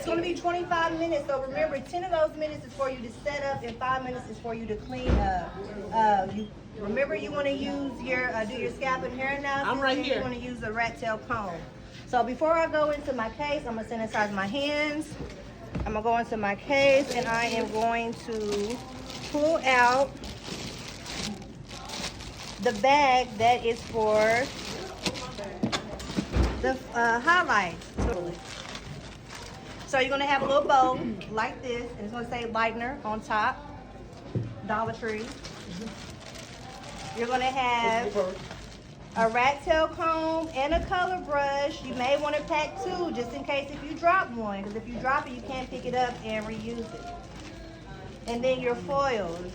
going to be 25 minutes. So remember, 10 of those minutes is for you to set up, and 5 minutes is for you to clean up. Remember, you want to use your do your scalp and hair analysis. I'm right here. You want to use a rat tail comb. So before I go into my case, I'm going to sanitize my hands. I'm going to go into my case, and I am going to pull out the bag that is for the highlights. So you're going to have a little bowl like this, and it's going to say lightener on top, Dollar Tree. You're going to have a rat tail comb and a color brush. You may want to pack two just in case if you drop one, because if you drop it, you can't pick it up and reuse it. And then your foils.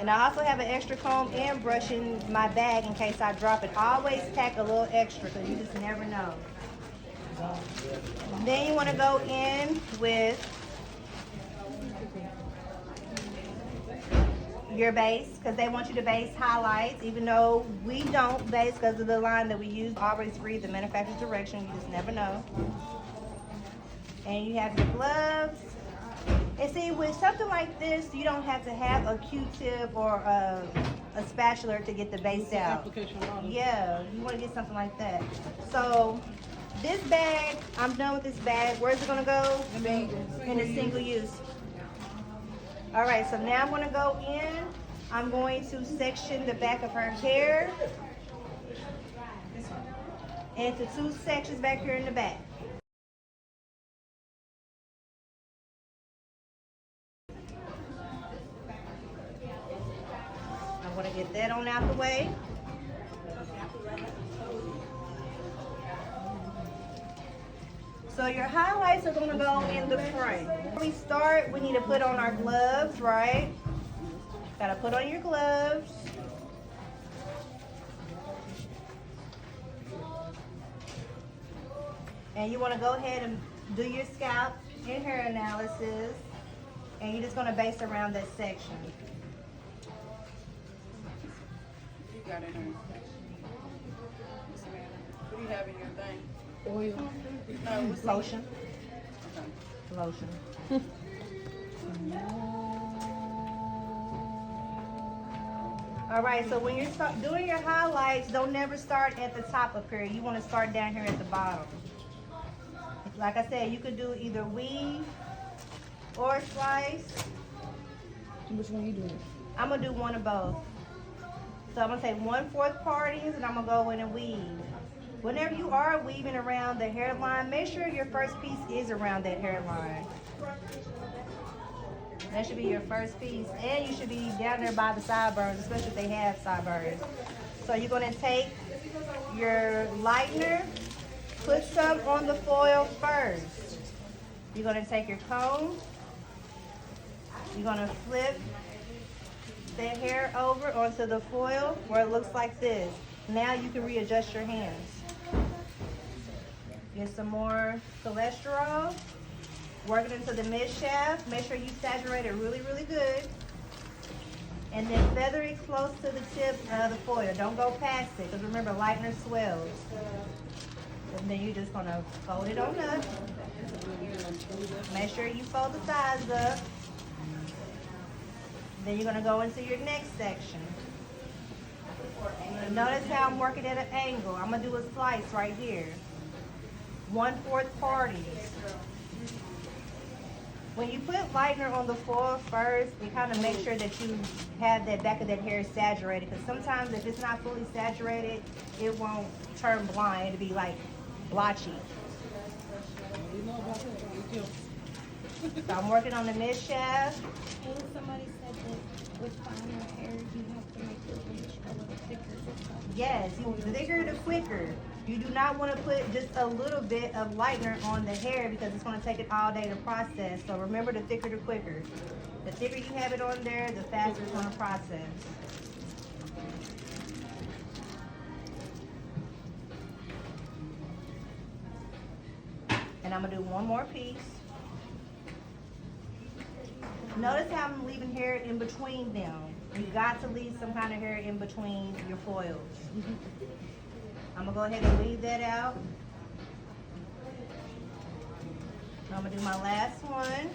And I also have an extra comb and brush in my bag in case I drop it. Always pack a little extra because you just never know. Then you want to go in with your base, because they want you to base highlights, even though we don't base because of the line that we use. Always read the manufacturer's direction, you just never know. And you have your gloves. And see, with something like this, you don't have to have a Q-tip or a spatula to get the base out. Yeah, you want to get something like that. So this bag, I'm done with this bag. Where's it going to go? In a single use. All right, so now I'm going to go in. I'm going to section the back of her hair into two sections back here in the back. I'm going to get that on out the way. So your highlights are going to go in the front. Before we start, we need to put on our gloves, right? Got to put on your gloves. And you want to go ahead and do your scalp and hair analysis. And you're just going to base around that section. You got it in. What do you have in your thing? Oil. No, what's Lotion. Okay. Lotion. All right, so when you're doing your highlights, don't never start at the top up here. You want to start down here at the bottom. Like I said, you could do either weave or slice. Which one are you doing? I'm going to do one of both. So I'm going to take 1/4 parties and I'm going to go in and weave. Whenever you are weaving around the hairline, make sure your first piece is around that hairline. That should be your first piece. And you should be down there by the sideburns, especially if they have sideburns. So you're going to take your lightener, put some on the foil first. You're going to take your comb. You're going to flip the hair over onto the foil where it looks like this. Now you can readjust your hands. Get some more cholesterol. Work it into the mid shaft. Make sure you saturate it really, really good. And then feather it close to the tip of the foil. Don't go past it, because remember, lightener swells. And then you're just gonna fold it on up. Make sure you fold the sides up. Then you're gonna go into your next section. And notice how I'm working at an angle. I'm gonna do a slice right here. 1/4 parties. When you put lightener on the foil first, it kind of makes sure that you have that back of that hair saturated, because sometimes if it's not fully saturated, it won't turn blonde. It'll be like blotchy. So I'm working on the mid shaft. Somebody said that with finer hair, you have to make your bleach a little thicker. Yes, the thicker the quicker. You do not want to put just a little bit of lightener on the hair because it's going to take it all day to process. So remember, the thicker the quicker. The thicker you have it on there, the faster it's going to process. And I'm going to do one more piece. Notice how I'm leaving hair in between them. You got to leave some kind of hair in between your foils. I'm gonna go ahead and leave that out. I'm gonna do my last one.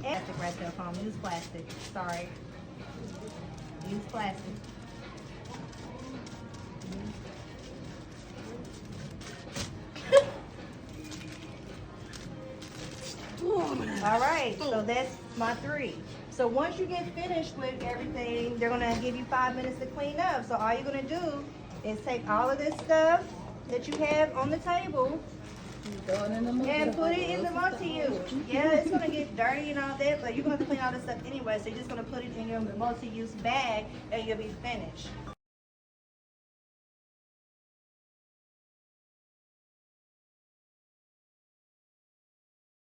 Plastic right there, phone. Use plastic. Sorry. Use plastic. All right, so that's my 3. So once you get finished with everything, they're gonna give you 5 minutes to clean up. So all you're gonna do is take all of this stuff that you have on the table Throw it in the multi. and put it in the multi-use. Yeah, it's gonna get dirty and all that, but you're gonna have to clean all this stuff anyway. So you're just gonna put it in your multi-use bag and you'll be finished.